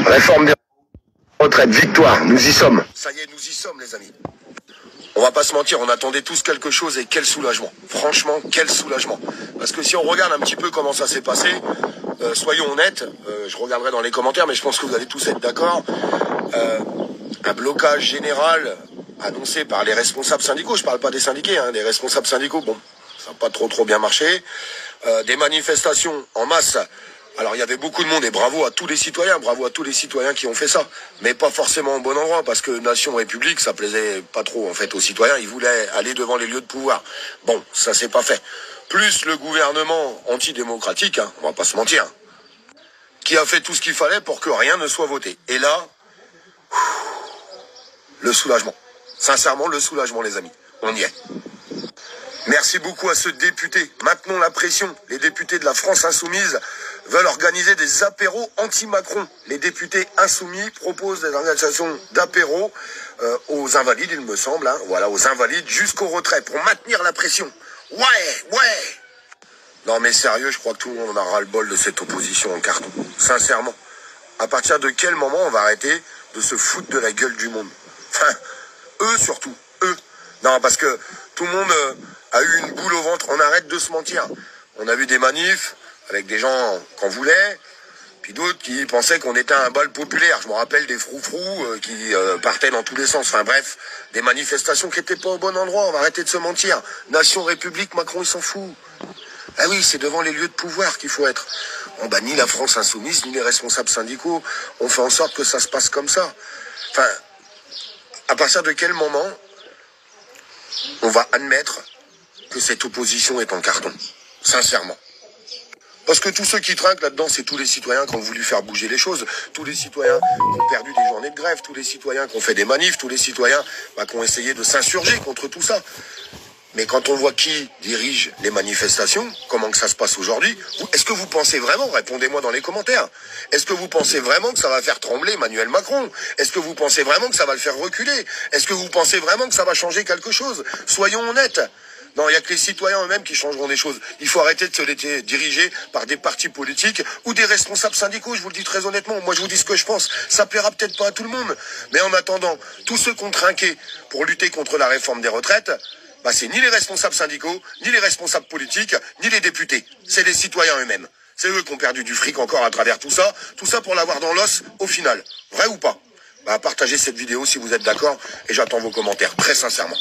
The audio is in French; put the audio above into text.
Réforme des retraites, victoire, nous y sommes. Ça y est, nous y sommes les amis. On va pas se mentir, on attendait tous quelque chose et quel soulagement. Franchement, quel soulagement. Parce que si on regarde un petit peu comment ça s'est passé, soyons honnêtes, je regarderai dans les commentaires, mais je pense que vous allez tous être d'accord. Un blocage général annoncé par les responsables syndicaux, je parle pas des syndiqués, hein, des responsables syndicaux, bon, ça n'a pas trop bien marché. Des manifestations en masse. Alors il y avait beaucoup de monde et bravo à tous les citoyens qui ont fait ça. Mais pas forcément au bon endroit parce que Nation République, ça plaisait pas trop en fait aux citoyens. Ils voulaient aller devant les lieux de pouvoir. Bon, ça s'est pas fait. Plus le gouvernement antidémocratique, hein, on va pas se mentir, qui a fait tout ce qu'il fallait pour que rien ne soit voté. Et là, le soulagement. Sincèrement, le soulagement les amis. On y est. Merci beaucoup à ce député. Maintenons la pression. Les députés de la France Insoumise veulent organiser des apéros anti-Macron. Les députés insoumis proposent des organisations d'apéros aux invalides, il me semble. Hein, voilà, aux invalides jusqu'au retrait pour maintenir la pression. Ouais. Non mais sérieux, je crois que tout le monde en a ras-le-bol de cette opposition en carton. Sincèrement. À partir de quel moment on va arrêter de se foutre de la gueule du monde? Enfin, eux surtout. Eux. Non, parce que tout le monde a eu une boule au ventre. On arrête de se mentir. On a vu des manifs avec des gens qu'on voulait, puis d'autres qui pensaient qu'on était un bal populaire. Je me rappelle des froufrous qui partaient dans tous les sens. Enfin bref, des manifestations qui n'étaient pas au bon endroit. On va arrêter de se mentir. Nation, République, Macron, il s'en fout. Ah oui, c'est devant les lieux de pouvoir qu'il faut être. On bat ni la France Insoumise, ni les responsables syndicaux. On fait en sorte que ça se passe comme ça. Enfin, à partir de quel moment on va admettre que cette opposition est en carton, sincèrement. Parce que tous ceux qui trinquent là-dedans, c'est tous les citoyens qui ont voulu faire bouger les choses, tous les citoyens qui ont perdu des journées de grève, tous les citoyens qui ont fait des manifs, tous les citoyens qui ont essayé de s'insurger contre tout ça. Mais quand on voit qui dirige les manifestations, comment que ça se passe aujourd'hui, est-ce que vous pensez vraiment, répondez-moi dans les commentaires, est-ce que vous pensez vraiment que ça va faire trembler Emmanuel Macron? Est-ce que vous pensez vraiment que ça va le faire reculer? Est-ce que vous pensez vraiment que ça va changer quelque chose? Soyons honnêtes. Non, il n'y a que les citoyens eux-mêmes qui changeront des choses. Il faut arrêter de se laisser diriger par des partis politiques ou des responsables syndicaux, je vous le dis très honnêtement. Moi, je vous dis ce que je pense. Ça plaira peut-être pas à tout le monde. Mais en attendant, tous ceux qui ont trinqué pour lutter contre la réforme des retraites, c'est ni les responsables syndicaux, ni les responsables politiques, ni les députés. C'est les citoyens eux-mêmes. C'est eux qui ont perdu du fric encore à travers tout ça pour l'avoir dans l'os au final. Vrai ou pas? Partagez cette vidéo si vous êtes d'accord et j'attends vos commentaires, très sincèrement.